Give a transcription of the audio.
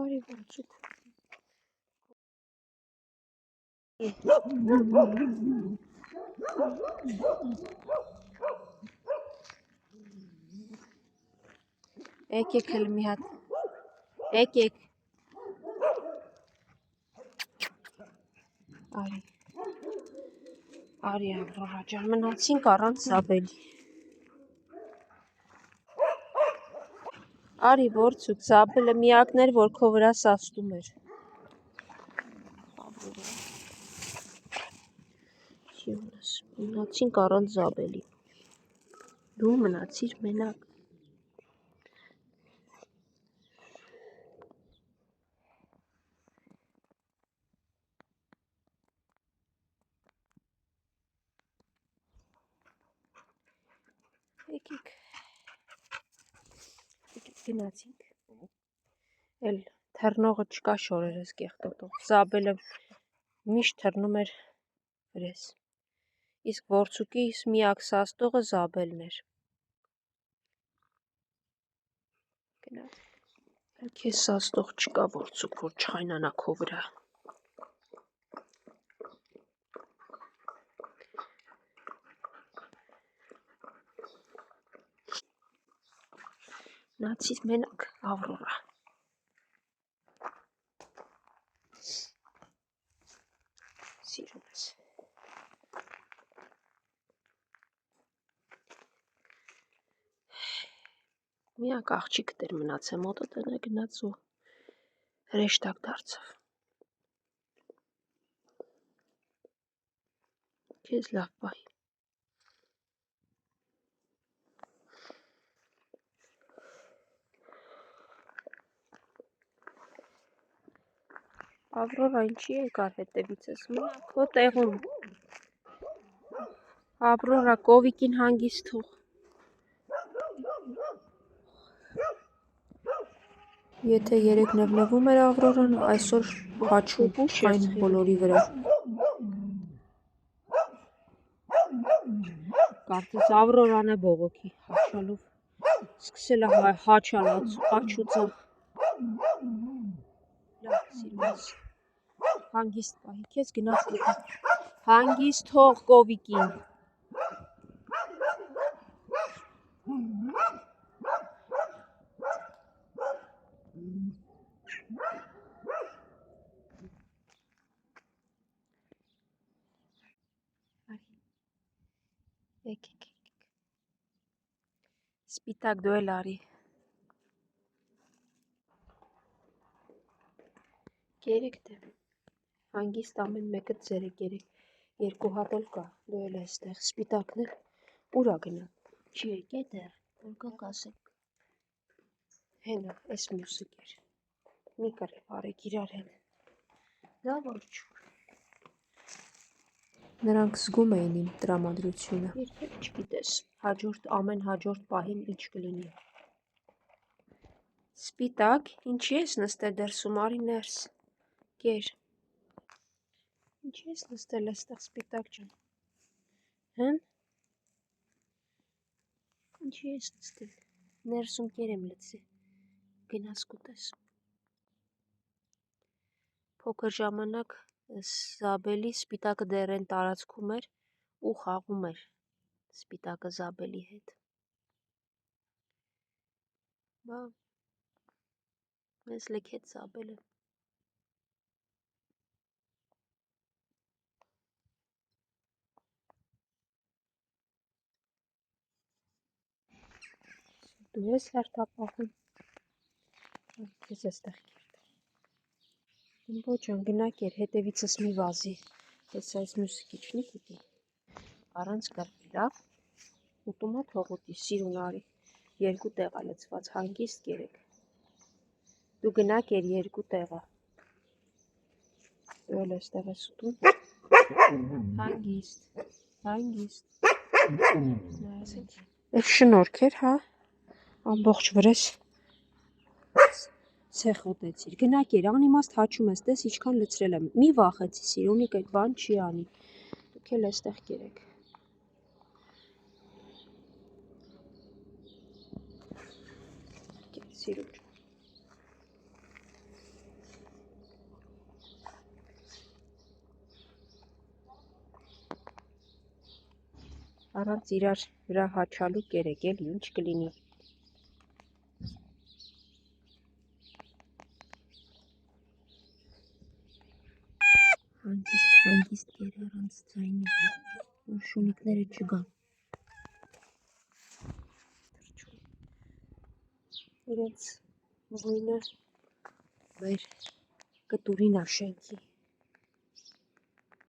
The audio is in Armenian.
Արի ոնցուկ։ Եկեք էլ մի հատ։ Եկեք։ Արի Ավրորա ջան, մնացինք առանց Զաբելի։ Արի ворցուկ, Զաբելը միակն էր, որ քո վրա սաստում էր։ Մնացինք առանց Զաբելի։ Դու մնացիր մենակ։ Եկեք գնացինք։ Էլ թռնողը չկա շորերս կեղտոտող։ Զաբելը միշտ թռնում էր վրես։ Իսկ ворցուկիս միակ սաստողը Զաբելն էր։ Գնաց։ Քեզ սաստող չկա ворցուկ, որ չխայնանա քո վրա։ Մնացիր մենակ Ավրորա։ Սիրում ես։ Միակ աղջիկդ էր մնացել մոտը տենը գնաց ու հրեշտակ դարձավ։ Քեզ լավ պահի։ Ավրորա ինչի եկար հետևիցս, մնաք քո տեղում։ Ավրորա կովիկին հանգիստ թող։ Եթե երեկ նվնվում էր Ավրորան, այսօր հաչում այն բոլորի վրա։ Կարծես Ավրորան է բողոքի հաչալով։ Սկսել է հաչալ աչուծա։ Լավ, սիրում ես։ Հանգիստ պահի, քեզ գնաց գետը։ Հանգիստ թող կովիկին։ Եկեք։ Սպիտակ դու էլ արի։ Գերեք դե։ Հանգիստ ամեն մեկը ձեր է գերեք։ Երկու հատ էլ կա, դու էլ այստեղ, սպիտակն էլ ուրա գնա։ Չի եկե դեռ, որ գա կասեք։ Հենա, այս մյուսը գեր։ Մի կռիվ արեք իրար հետ։ Դա ворչուկ։ Նրանք զգում էին իմ տրամադրությունը։ Երբեք չգիտես, ամեն հաջորդ պահին ինչ կլինի։ Սպիտակ, ինչի ես նստել դրսում, արի ներս։ Գեր։ Ինչի ես նստել այստեղ սպիտակ ջան։ Հն։ Ինչի ես նստել։ Ներսում կերեմ լցի։ Գնաս կուտես։ Փոքր ժամանակ Զաբելի սպիտակը դեռ են տարածքում էր ու խաղում էր սպիտակը Զաբելի հետ։ Բա մեզ լքեց Զաբելը։ Դու ես հերթապահում։ Քեզ էստեղ կերտել։ Ոչ ան գնա կեր, հետևիցս մի վազի։ Ես այս մյուսը քիչնի կուտի։ Առանց կռվի, լավ։ Ուտումա թող ուտի, սիրուն արի։ Երկու տեղ ա լցված, հանգիստ կերեք։ Դու գնա կեր երկու տեղը։ Դու էլ էստեղ ես ուտում։ Հանգիստ։ Էս շնորհք էր, հա։ Ամբողջ վրես ցեխ ուտեցիր։ Գնա կեր, անիմաստ հաչում ես, տես ինչքան լցրել եմ։ Մի վախեցի, սիրունիկ, այդ բան չի անի։ Դուք էլ էստեղ կերեք։ Սիրուն։ Առանց իրար վրա հաչալու կերեք էլի, ինչ կլինի։ Հանգիստ կեր առանց ձայնի, որ շունիկները չգան։ Իրենց վույնը մեր կտուրին աշենքի։